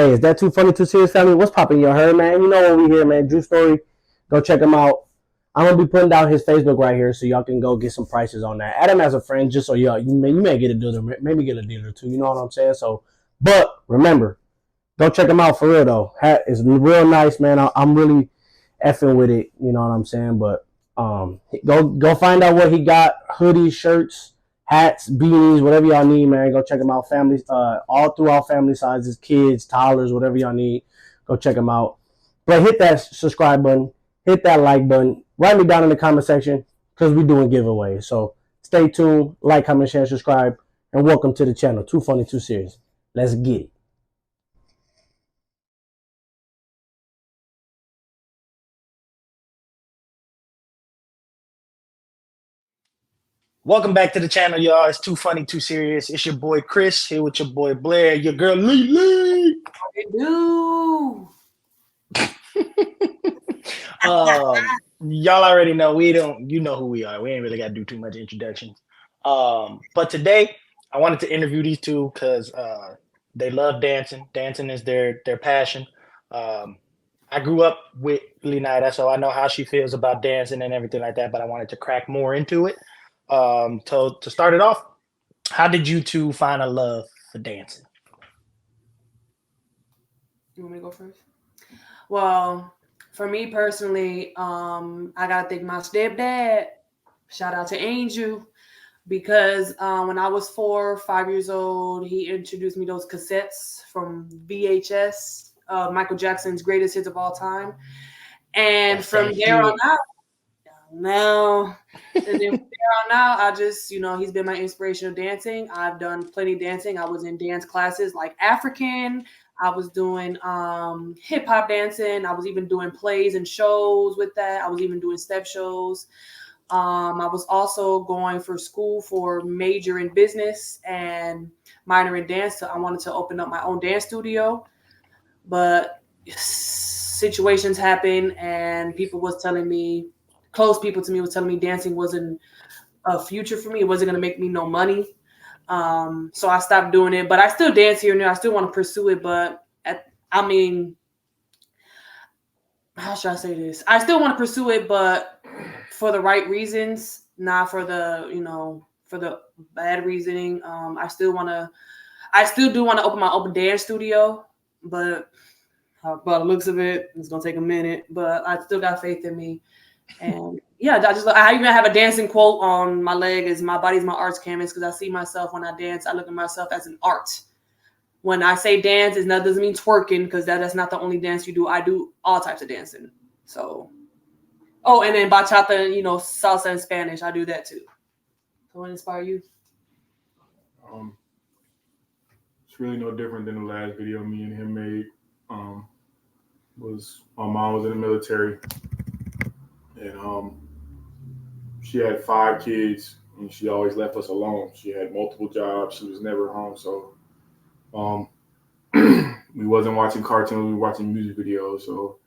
Hey, is that too funny to see his family? What's popping your heard, man? You know what we here, man. Drew Story. Go check him out. I'm gonna be putting down his Facebook right here, so y'all can go get some prices on that. Add him as a friend, just so you may get a deal, maybe get a deal or two. You know what I'm saying? So, but remember, go check him out for real though. Hat is real nice, man. I'm really effing with it. You know what I'm saying? But go find out what he got: hoodies, shirts, hats, beanies, whatever y'all need, man. Go check him out. Families, all throughout family sizes, kids, toddlers, whatever y'all need. Go check him out. But hit that subscribe button, hit that like button. Write me down in the comment section because we're doing giveaways. So stay tuned, like, comment, share, subscribe, and welcome to the channel. Too funny, too serious. Let's get it. Welcome back to the channel, y'all. It's Too Funny, Too Serious. It's your boy Chris here with your boy Blair, your girl Lee. Do. Y'all already know you know who we are. We ain't really got to do too much introduction. But today I wanted to interview these two because they love dancing. Dancing is their passion. I grew up with Leonida, so I know how she feels about dancing and everything like that, but I wanted to crack more into it. To start it off, how did you two find a love for dancing? You want me to go first? Well, for me personally, I gotta thank my stepdad. Shout out to Angel because when I was 4 or 5 years old, he introduced me those cassettes from VHS, Michael Jackson's greatest hits of all time, and from there on out. No. And then from there on out, I just, he's been my inspiration of dancing. I've done plenty of dancing. I was in dance classes like African. I was doing hip hop dancing. I was even doing plays and shows with that. I was even doing step shows. I was also going for school for major in business and minor in dance. So I wanted to open up my own dance studio. But situations happened and people was telling me, close people to me was telling me dancing wasn't a future for me. It wasn't going to make me no money. So I stopped doing it, but I still dance here and there. I still want to pursue it, but how should I say this? I still want to pursue it, but for the right reasons, not for for the bad reasoning. I still do want to open my own dance studio, but by the looks of it, it's going to take a minute, but I still got faith in me. And yeah, I even have a dancing quote on my leg is my body's my arts canvas because I see myself when I dance. I look at myself as an art. When I say dance, it doesn't mean twerking because that's not the only dance you do. I do all types of dancing. So, and then bachata, salsa in Spanish. I do that too. So what inspire you? It's really no different than the last video me and him made. Was my mom was in the military. And she had 5 kids, and she always left us alone. She had multiple jobs. She was never home, so we wasn't watching cartoons. We were watching music videos. So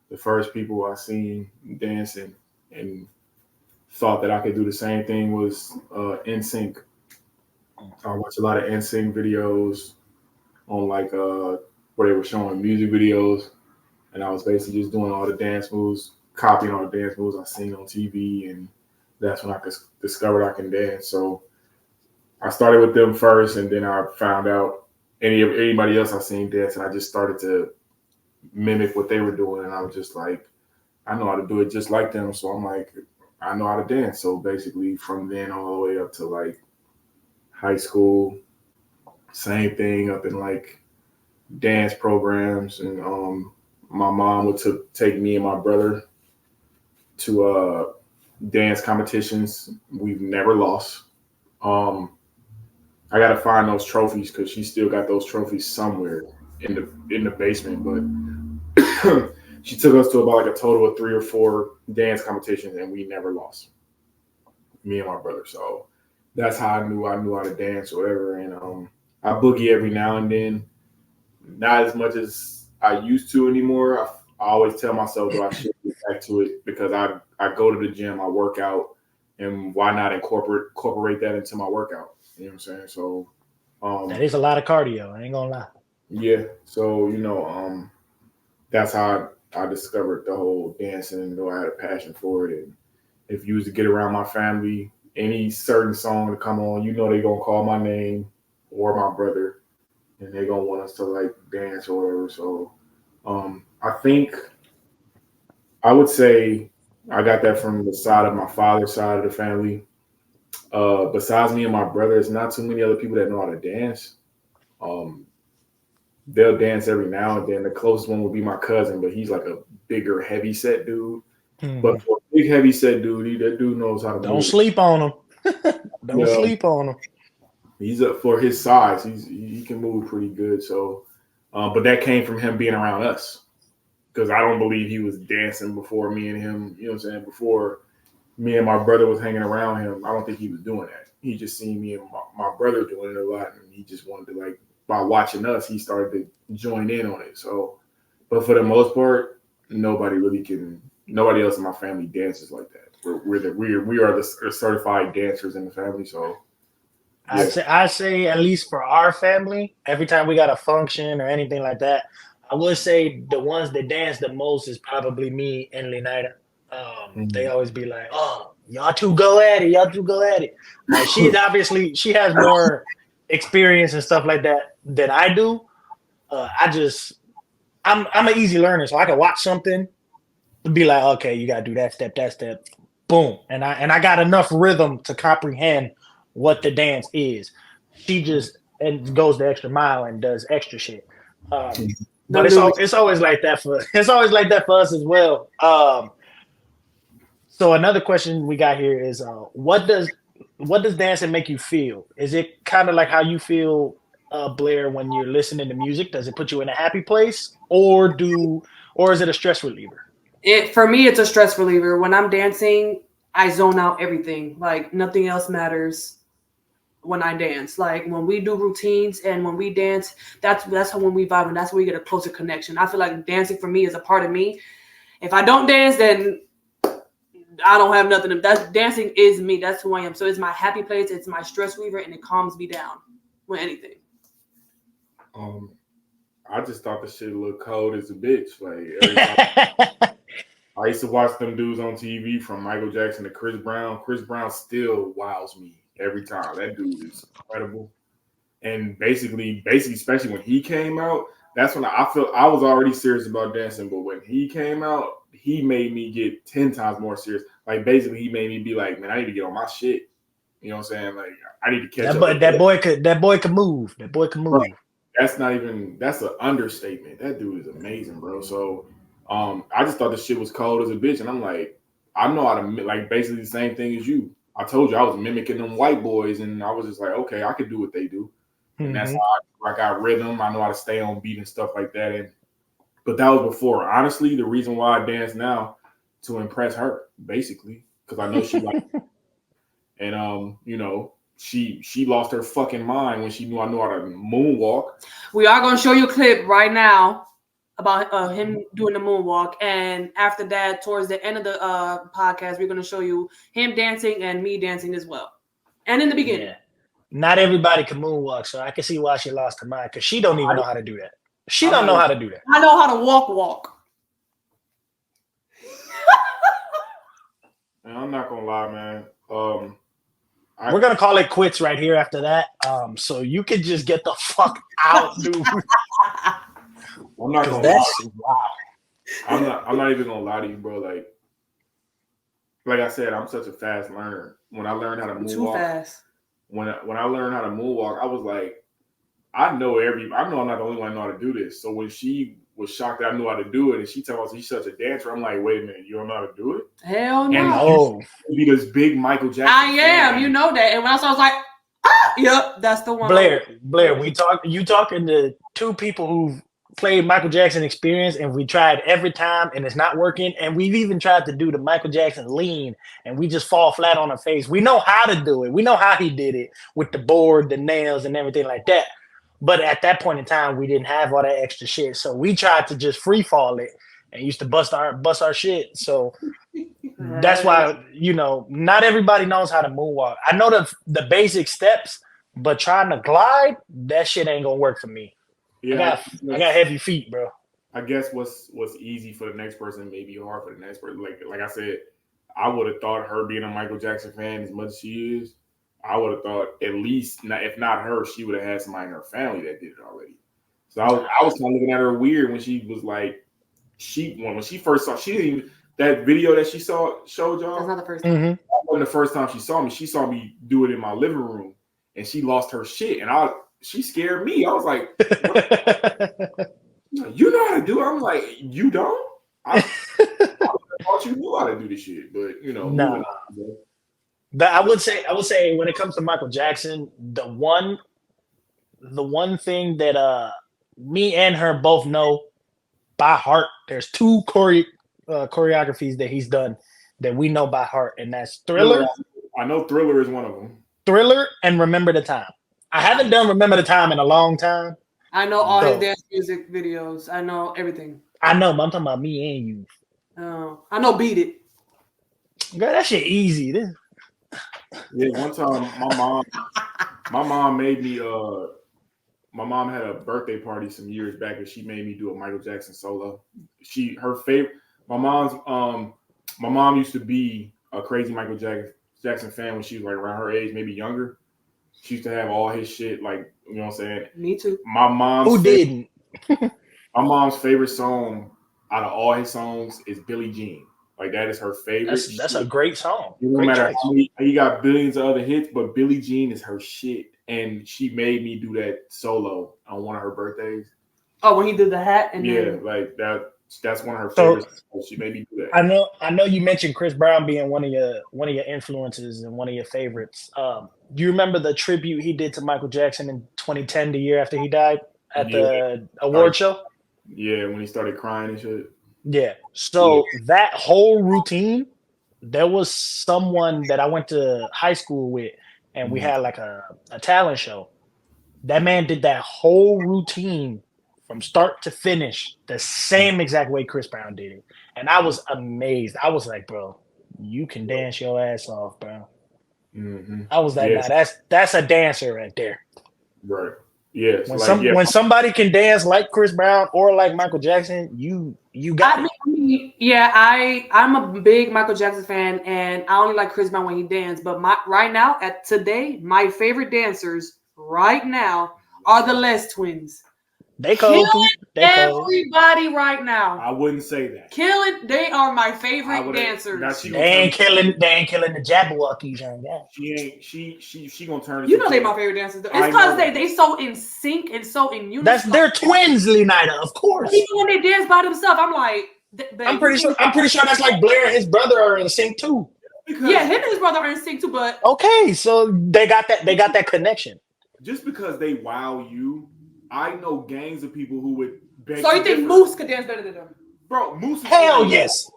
the first people I seen dancing and thought that I could do the same thing was NSYNC. I watched a lot of NSYNC videos on where they were showing music videos, and I was basically just doing all the dance moves, copying all the dance moves I seen on TV, and that's when I discovered I can dance. So I started with them first, and then I found out anybody else I seen dance, and I just started to mimic what they were doing, and I was just like, I know how to do it just like them. So I'm like, I know how to dance. So basically, from then all the way up to like high school, same thing up in like dance programs, and my mom would take me and my brother to dance competitions. We've never lost. I gotta find those trophies because she still got those trophies somewhere in the basement. But she took us to about like a total of 3 or 4 dance competitions, and we never lost. Me and my brother. So that's how I knew how to dance or whatever. And I boogie every now and then, not as much as I used to anymore. I always tell myself that I should get back to it because I go to the gym, I work out, and why not incorporate that into my workout? You know what I'm saying? So that is a lot of cardio. I ain't gonna lie. Yeah. So that's how I discovered the whole dancing. And I had a passion for it. And if you was to get around my family, any certain song to come on, they gonna call my name or my brother, and they gonna want us to like dance or whatever. So, I think I would say I got that from the side of my father's side of the family. Besides me and my brother, there's not too many other people that know how to dance. Um, they'll dance every now and then. The closest one would be my cousin, but he's like a bigger, heavy set dude. But for a big, heavy set dude, that dude knows how to Don't move. sleep on him. Don't Yeah. sleep on him. He's up for his size. He can move pretty good. So, but that came from him being around us because I don't believe he was dancing before me and him. You know what I'm saying? Before me and my brother was hanging around him, I don't think he was doing that. He just seen me and my brother doing it a lot, and he just wanted to like by watching us, he started to join in on it. So, but for the most part, nobody else in my family dances like that. We are the certified dancers in the family. So. Yeah. I'd say at least for our family, every time we got a function or anything like that, I would say the ones that dance the most is probably me and Lenita. They always be like, "Oh, y'all two go at it, y'all two go at it." Like she has more experience and stuff like that than I do. I'm an easy learner, so I can watch something and be like, "Okay, you gotta do that step, boom," and I got enough rhythm to comprehend what the dance is. She just and goes the extra mile and does extra shit. But it's always like that for us as well. So another question we got here is what does dancing make you feel? Is it kind of like how you feel, Blair, when you're listening to music? Does it put you in a happy place, or is it a stress reliever? For me, it's a stress reliever. When I'm dancing, I zone out everything. Like nothing else matters when I dance. Like when we do routines and when we dance, that's how when we vibe and that's where we get a closer connection. I feel like dancing for me is a part of me. If I don't dance, then I don't have nothing. That's dancing is me. That's who I am. So it's my happy place. It's my stress reliever, and it calms me down with anything. I just thought the shit looked cold as a bitch. Like every time I used to watch them dudes on TV from Michael Jackson to Chris Brown. Chris Brown still wows me every time. That dude is incredible. And basically, especially when he came out, that's when I felt I was already serious about dancing. But when he came out, he made me get 10 times more serious. Like basically, he made me be like, man, I need to get on my shit. You know what I'm saying? Like I need to catch up. But that boy could move. That boy can move. Right. That's an understatement. That dude is amazing, bro. So I just thought the shit was cold as a bitch. And I'm like, I know how to like basically the same thing as you. I told you I was mimicking them white boys, and I was just like, okay, I could do what they do. And that's how I got rhythm. I know how to stay on beat and stuff like that. But that was before. Honestly, the reason why I dance now to impress her, basically, because I know she like and she lost her fucking mind when she knew I knew how to moonwalk. We are gonna show you a clip right now about him doing the moonwalk, and after that, towards the end of the podcast, we're gonna show you him dancing and me dancing as well. And in the beginning. Yeah. Not everybody can moonwalk, so I can see why she lost her mind because she don't even know how to do that. She don't know how to do that. I know how to walk. And I'm not gonna lie, man. We're gonna call it quits right here after that. So you can just get the fuck out, dude. I'm not gonna lie. Wow. I'm not even gonna lie to you, bro. Like I said, I'm such a fast learner. When I learned how to moonwalk, too fast. When I learned how to moonwalk, I was like, I know I'm not the only one who know how to do this. So when she was shocked that I knew how to do it, and she told me she's such a dancer, I'm like, wait a minute, you don't know how to do it? Hell no. And you be this big Michael Jackson. I am, fan. You know that. And when I was like, yep, that's the one. Blair, you talking to two people who've played Michael Jackson experience, and we tried every time and it's not working. And we've even tried to do the Michael Jackson lean and we just fall flat on our face. We know how to do it. We know how he did it with the board, the nails, and everything like that. But at that point in time, we didn't have all that extra shit. So we tried to just free fall it and used to bust our shit. So that's why, not everybody knows how to moonwalk. I know the basic steps, but trying to glide, that shit ain't gonna work for me. Yeah, I got heavy feet, bro. I guess what's easy for the next person may be hard for the next person. Like I said, I would have thought her being a Michael Jackson fan as much as she is, I would have thought at least, if not her, she would have had somebody in her family that did it already. So I was kind of looking at her weird when she was like, when she first saw, she didn't even, that video that she showed y'all. That's not the first time. Mm-hmm. That wasn't the first time she saw me. She saw me do it in my living room, and she lost her shit, and she scared me. I was like, you know how to do it? I'm like, you don't? I thought you knew how to do this shit, but Nah. But I would say when it comes to Michael Jackson, the one thing that me and her both know by heart, there's two choreographies that he's done that we know by heart, and that's Thriller. I know Thriller is one of them. Thriller and Remember the Time. I haven't done Remember the Time in a long time. I know all his dance music videos. I know everything. I know, but I'm talking about me and you. I know Beat It. Girl, that shit easy. Yeah, one time my mom made me my mom had a birthday party some years back and she made me do a Michael Jackson solo. My mom used to be a crazy Michael Jackson fan when she was like around her age, maybe younger. She used to have all his shit, like, you know what I'm saying? Me too. My mom's Who didn't? My mom's favorite song out of all his songs is Billie Jean. Like, that is her favorite. That's a great song. No matter how many, he got billions of other hits, but Billie Jean is her shit. And she made me do that solo on one of her birthdays. Oh, when he did the hat and like that. That's one of her favorites. She made me do that. I know you mentioned Chris Brown being one of your influences and one of your favorites. Do you remember the tribute he did to Michael Jackson in 2010, the year after he died, at the award show? Yeah, when he started crying and shit. Yeah. So that whole routine, there was someone that I went to high school with, and we had like a talent show. That man did that whole routine from start to finish the same exact way Chris Brown did it. And I was amazed. I was like, bro, you can dance your ass off, bro. Mm-hmm. I was like, nah, that's a dancer right there. Right. Yeah. When somebody can dance like Chris Brown or like Michael Jackson, you got it. Yeah, I'm a big Michael Jackson fan, and I only like Chris Brown when he dances. But right now, today, my favorite dancers right now are the Les Twins. They cold. Everybody right now. I wouldn't say that. They are my favorite dancers. They ain't killing the Jabberwockies on that. She gonna turn. You know they my favorite dancers. It's because they so in sync and so in unison. They're twins, Leonida, of course. Even when they dance by themselves, I'm like, I'm pretty sure that's like Blair and his brother are in sync too. Yeah, him and his brother are in sync too. But okay, so they got that connection. Just because they wow you. I know gangs of people who would beg. So you think Moose could dance better than them? Bro, Moose is yes.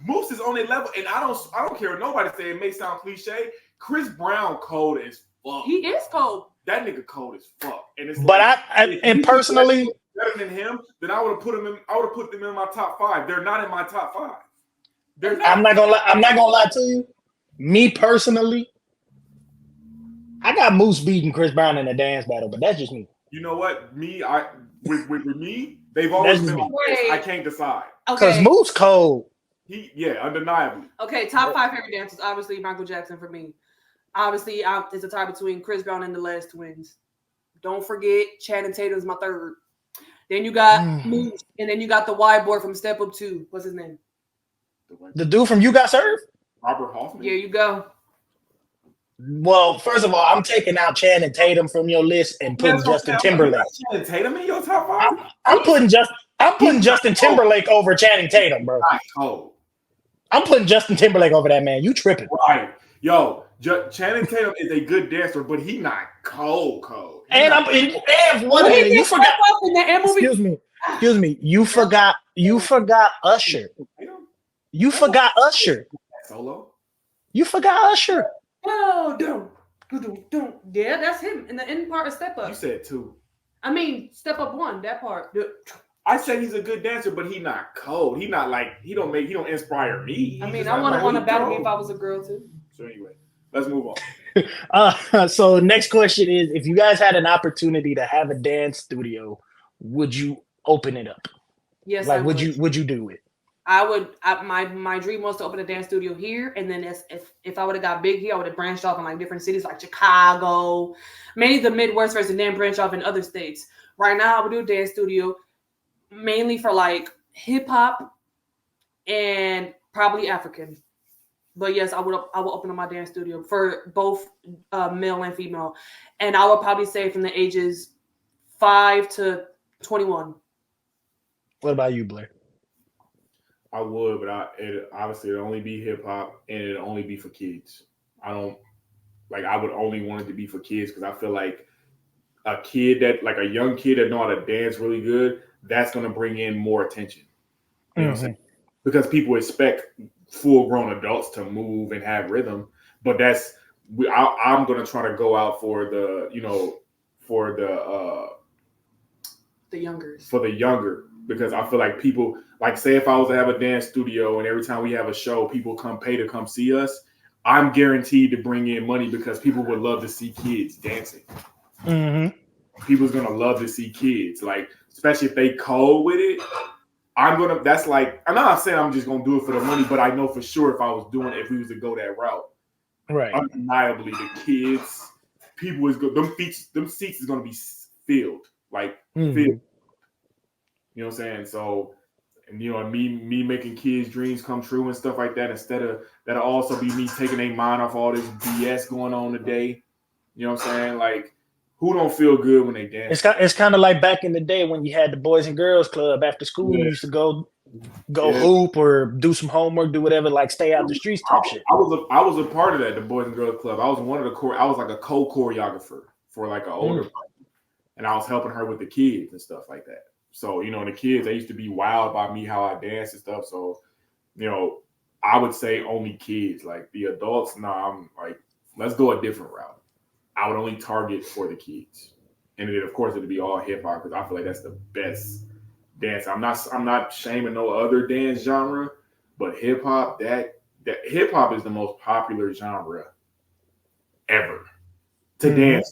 Moose is on their level, and I don't care what nobody say. It may sound cliche. Chris Brown cold as fuck. He is cold. That nigga cold as fuck. And it's but I personally better than him, then I would have put them in my top 5. They're not in my top 5. They're not. I'm not gonna lie to you. Me personally, I got Moose beating Chris Brown in a dance battle, but that's just me. You know what? With me, they've always been my best. I can't decide. Because Moose cold. Undeniably. Okay, top 5 favorite dancers. Obviously, Michael Jackson for me. Obviously, it's a tie between Chris Brown and the Les Twins. Don't forget, Channing Tatum's my third. Then you got Moose, and then you got the white boy from Step Up 2. What's his name? The dude from You Got Served? Robert Hoffman. Here you go. Well, first of all, I'm taking out Channing Tatum from your list and putting Justin Timberlake. Channing Tatum in your top 5? I'm putting Justin Timberlake over Channing Tatum, bro. Oh. I'm putting Justin Timberlake over that man. You tripping? Right, yo. Channing Tatum is a good dancer, but he not cold. You forgot. Excuse me. You forgot Usher. You forgot Usher. Solo. You forgot Usher. Oh, don't. Yeah, that's him in the end part of Step Up. You said 2. I mean, Step Up 1, that part. I said he's a good dancer, but he not cold. He not like he don't inspire me. I mean, I want to battle me if I was a girl too. So anyway, let's move on. So next question is: if you guys had an opportunity to have a dance studio, would you open it up? Yes, Like, I would would. you do it? I would. My dream was to open a dance studio here, and then if I would have got big here, I would have branched off in like different cities, like Chicago, maybe the Midwest first, and then branch off in other states. Right now, I would do a dance studio mainly for like hip hop and probably African. But yes, I would open up my dance studio for both male and female, and I would probably say from the ages 5 to 21. What about you, Blair? I would, but obviously it'd only be hip hop and it'd only be for kids. I don't like. I would only want it to be for kids because I feel like a young kid that know how to dance really good, that's gonna bring in more attention. You know what I'm saying? Because people expect full grown adults to move and have rhythm, but I'm gonna try to go out for The youngers. for the younger, because I feel like people, like, say if I was to have a dance studio and every time we have a show, people come pay to come see us, I'm guaranteed to bring in money because people would love to see kids dancing. People's gonna love to see kids, like, especially if they cold with it. I'm not saying I'm just gonna do it for the money, but I know for sure if we was to go that route, Right. undeniably the kids, people is good. Them seats is gonna be filled, like filled. You know what I'm saying? So, and me making kids' dreams come true and stuff like that. Instead of that'll also be me taking their mind off all this BS going on today. You know what I'm saying? Like, who don't feel good when they dance? It's kind of like back in the day when you had the Boys and Girls Club after school. You used to go hoop or do some homework, do whatever, like stay out the streets type shit. I was a part of that, the Boys and Girls Club. I was one of the I was like a co-choreographer for like an older person, and I was helping her with the kids and stuff like that. So, the kids, they used to be wild by me how I dance and stuff. So, I would say only kids. Like the adults, I'm like, let's go a different route. I would only target for the kids, and then of course it'd be all hip hop because I feel like that's the best dance. I'm not shaming no other dance genre, but hip hop that hip hop is the most popular genre ever to dance.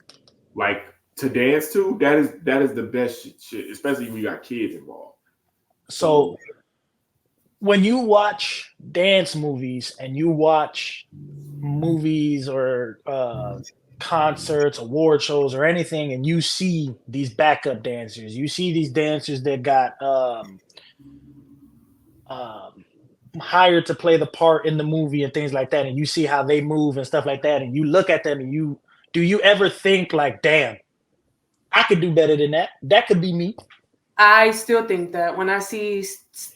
Like to dance to, that is the best shit, especially when you got kids involved. So when you watch dance movies and you watch movies or concerts, award shows, or anything, and you see these backup dancers, you see these dancers that got hired to play the part in the movie and things like that, and you see how they move and stuff like that, and you look at them and do you ever think like, damn, I could do better than that? That could be me. I still think that when I see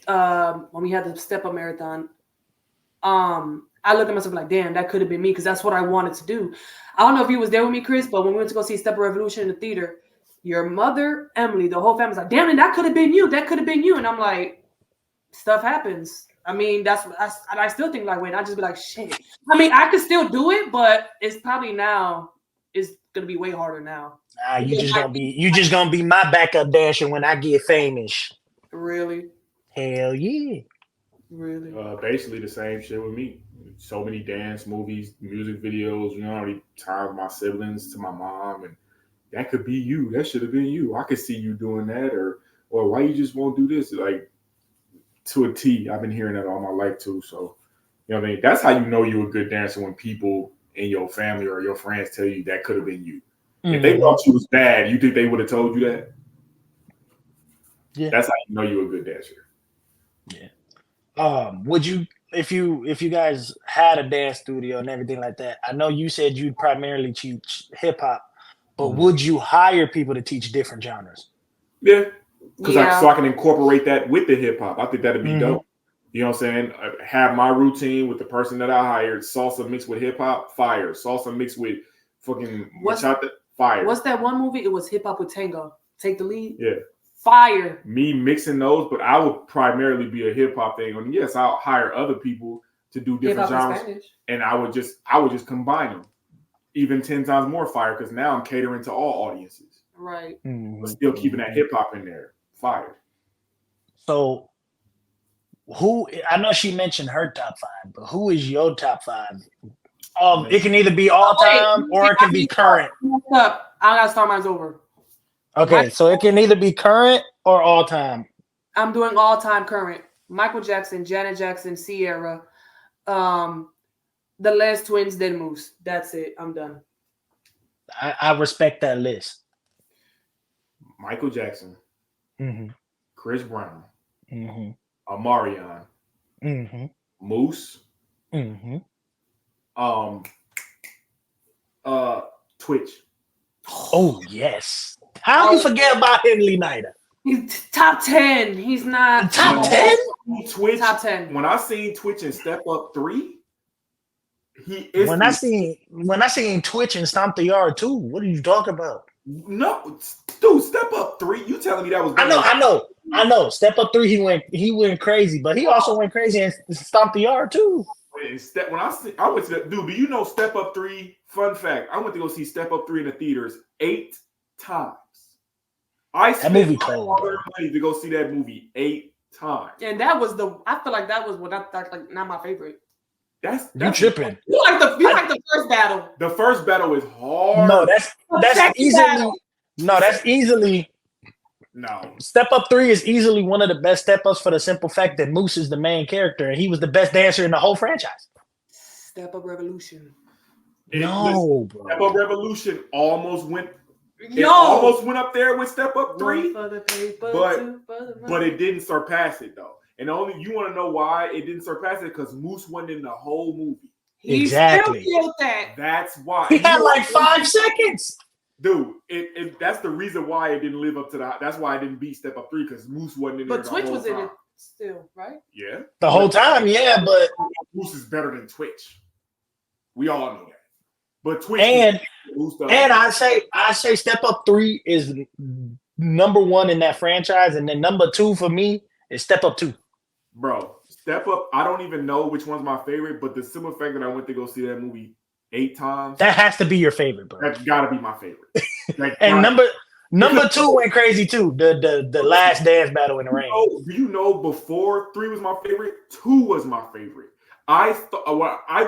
when we had the Step Up Marathon, I look at myself like, damn, that could have been me because that's what I wanted to do. I don't know if you was there with me, Chris, but when we went to go see Step Up Revolution in the theater, your mother, Emily, the whole family's like, damn, that could have been you. That could have been you. And I'm like, stuff happens. I mean, and I still think like, wait, I just be like, shit. I mean, I could still do it, but it's probably now it's gonna be way harder now. Nah, you just gonna be my backup dancer when I get famous. Really? Hell yeah. Really? Basically the same shit with me. So many dance movies, music videos. How many times my siblings to my mom, and that could be you. That should have been you. I could see you doing that, or why you just won't do this? Like, to a T. I've been hearing that all my life too. So, what I mean? That's how you know you're a good dancer, when people in your family or your friends tell you that could have been you. If they thought you was bad, you think they would have told you that? Yeah. That's how you know you're a good dancer. Yeah. Would you, if you guys had a dance studio and everything like that, I know you said you'd primarily teach hip hop, but would you hire people to teach different genres? Yeah. Because so I can incorporate that with the hip hop. I think that'd be dope. You know what I'm saying? Have my routine with the person that I hired. Salsa mixed with hip hop, fire. Salsa mixed with fucking bachata, fire. What's that one movie? It was Hip Hop with Tango. Take the Lead. Yeah. Fire. Me mixing those, but I would primarily be a hip hop thing. I mean, yes, I'll hire other people to do different genres, and I would just combine them, even 10 times more fire, because now I'm catering to all audiences. Right. But still keeping that hip hop in there. Fire. So, I know she mentioned her top 5, but who is your top 5 It can either be all time or it can be current. Up. I gotta start mine over. Okay, so it can either be current or all time. I'm doing all time current. Michael Jackson, Janet Jackson, Sierra, the Les Twins, then Moose. That's it. I'm done. I respect that list. Michael Jackson, Mm-hmm. Chris Brown, Mm-hmm. Amarion, Mm-hmm. Moose, Mm-hmm. Twitch. Oh yes. How you forget about Henley Nighter? He's top 10. He's not Top 10? Twitch. Top 10. When I seen Twitch and Step Up 3, When I seen Twitch and Stomp the Yard too, what are you talking about? No, dude, Step Up 3. You telling me that was better? I know. Step Up 3, he went crazy, but he also went crazy and stomped the yard too. I went to the, dude, do you know Step Up 3? Fun fact, I went to go see Step Up 3 in the theaters 8 times. I spent movie cold, all their money to go see that movie 8 times. And that was I feel like that was what I thought, like, not my favorite. That's You tripping. You like the first battle. The first battle is hard. No, that's easily No. Step Up 3 is easily one of the best step ups for the simple fact that Moose is the main character and he was the best dancer in the whole franchise. Step Up Revolution. Bro. Step Up Revolution almost went up there with Step Up 3, but it didn't surpass it though. And only you want to know why it didn't surpass it because Moose wasn't in the whole movie. Exactly. He still killed that. That's why He had like 5 seconds. Dude, that's the reason why it didn't live up to that. That's why I didn't beat Step Up 3 because Moose wasn't in there. But the Twitch whole was time. in it still, right? Yeah. The whole time, yeah, but Moose is better than Twitch. We all know that. But Twitch and I say Step Up 3 is number 1 in that franchise, and then number 2 for me is Step Up 2. Bro, Step Up, I don't even know which one's my favorite, but the simple fact that I went to go see that movie 8 times. That has to be your favorite, bro. That's gotta be my favorite. And number 2 went crazy too. The last dance battle in the rain. Do you know before 3 was my favorite? 2 was my favorite. I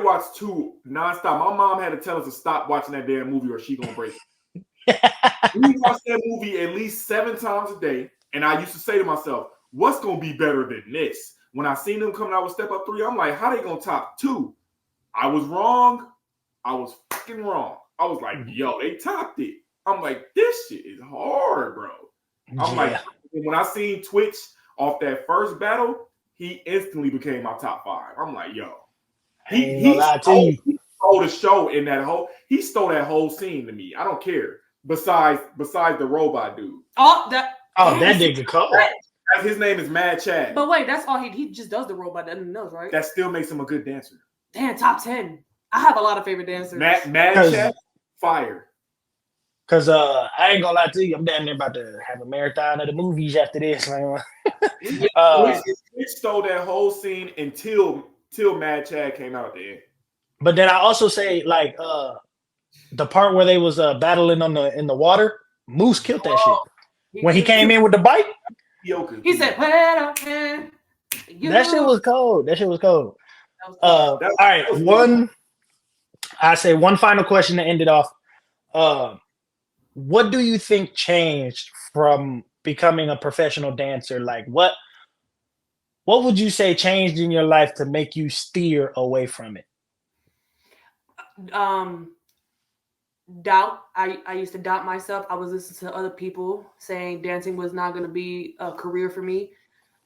watched 2 nonstop. My mom had to tell us to stop watching that damn movie or she gonna break it. We watched that movie at least 7 times a day, and I used to say to myself, "What's gonna be better than this?" When I seen them coming out with Step Up 3, I'm like, "How they gonna top 2?" I was wrong. I was fucking wrong. I was like, "Yo, they topped it." I'm like, "This shit is hard, bro." I'm like, when I seen Twitch off that first battle, he instantly became my top 5. I'm like, yo, he stole the show in that whole. He stole that whole scene to me. I don't care. Besides the robot dude. That nigga cold. His name is Mad Chad. But wait, that's all he just does the robot. Doesn't know, right? That still makes him a good dancer. Damn, top 10. I have a lot of favorite dancers. Mad Chad, fire. Cause I ain't gonna lie to you, I'm damn near about to have a marathon of the movies after this, man. It stole that whole scene until Mad Chad came out at the end. But then I also say like the part where they was battling in the water, Moose killed that shit. When he came in with the bike, he said, "That shit was cold. All right, one final question to end it off. What do you think changed from becoming a professional dancer? Like what would you say changed in your life to make you steer away from it? Doubt. I used to doubt myself. I was listening to other people saying dancing was not going to be a career for me.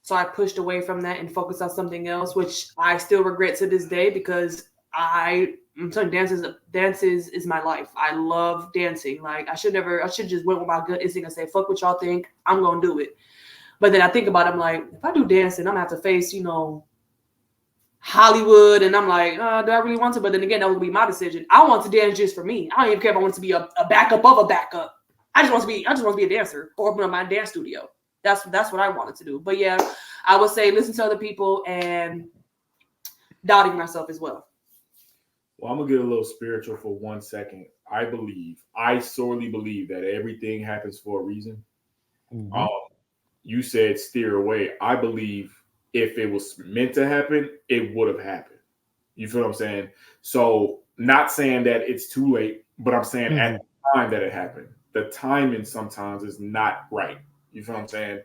So I pushed away from that and focused on something else, which I still regret to this day because I'm telling you, dance is my life. I love dancing. Like I should just went with my gut instinct and say, fuck what y'all think. I'm going to do it. But then I think about it, I'm like, if I do dancing, I'm going to have to face, Hollywood. And I'm like, do I really want to? But then again, that would be my decision. I want to dance just for me. I don't even care if I want to be a backup of a backup. I just want to be a dancer or open up my dance studio. That's what I wanted to do. But yeah, I would say listen to other people and doubting myself as well. Well, I'm going to get a little spiritual for 1 second. I sorely believe that everything happens for a reason. Mm-hmm. You said steer away. I believe if it was meant to happen, it would have happened. You feel what I'm saying? So Not saying that it's too late, but I'm saying Mhm. at the time that it happened, the timing sometimes is not right. You feel what I'm saying?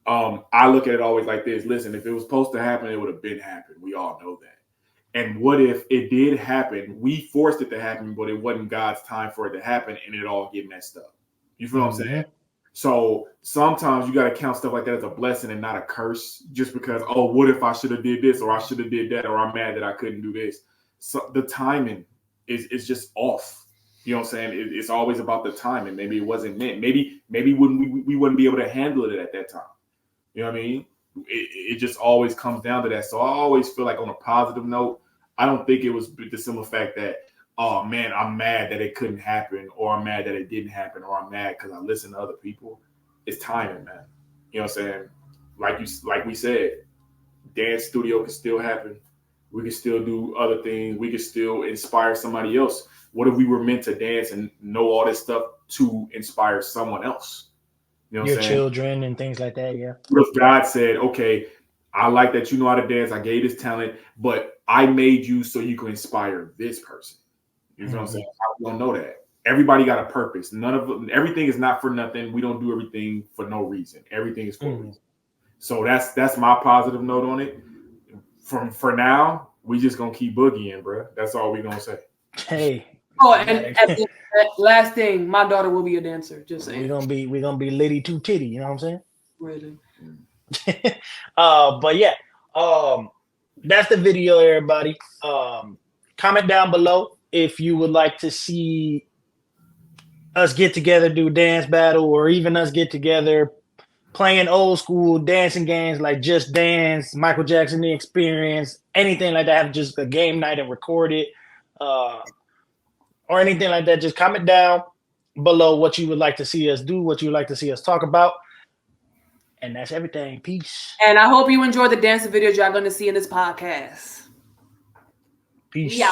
I look at it always like this. Listen, if it was supposed to happen, it would have been happened. We all know that. And what if it did happen? We forced it to happen, but it wasn't God's time for it to happen, and it all get messed up. You feel what I'm saying? So sometimes you got to count stuff like that as a blessing and not a curse. Just because, oh, what if I should have did this, or I should have did that, or I'm mad that I couldn't do this. So the timing is just off. You know what I'm saying? It's always about the timing. Maybe it wasn't meant. Maybe we wouldn't be able to handle it at that time. You know what I mean? It just always comes down to that. So I always feel like on a positive note, I don't think it was the simple fact that, oh man, I'm mad that it couldn't happen, or I'm mad that it didn't happen, or I'm mad because I listen to other people. It's timing, man. You know what I'm saying? Like we said, dance studio can still happen. We can still do other things. We can still inspire somebody else. What if we were meant to dance and know all this stuff to inspire someone else? You know what Your I'm saying? children and things like that, yeah. What if God said, okay, I like that you know how to dance. I gave this talent, but I made you so you can inspire this person. You know what I'm saying? I don't know that. Everybody got a purpose. Everything is not for nothing. We don't do everything for no reason. Everything is for a reason. So that's my positive note on it. For now, we just gonna keep boogieing, bro. That's all we gonna say. Hey. Oh, and last thing, my daughter will be a dancer. Just saying. We're gonna be Liddy Two Titty, you know what I'm saying? Really. But yeah, that's the video, everybody. Comment down below if you would like to see us get together, do dance battle, or even us get together playing old school dancing games like Just Dance, Michael Jackson The Experience, anything like that. Have just a game night and record it, or anything like that. Just comment down below what you would like to see us do, what you would like to see us talk about. And that's everything. Peace. And I hope you enjoy the dancing videos y'all going to see in this podcast. Peace. Yeah.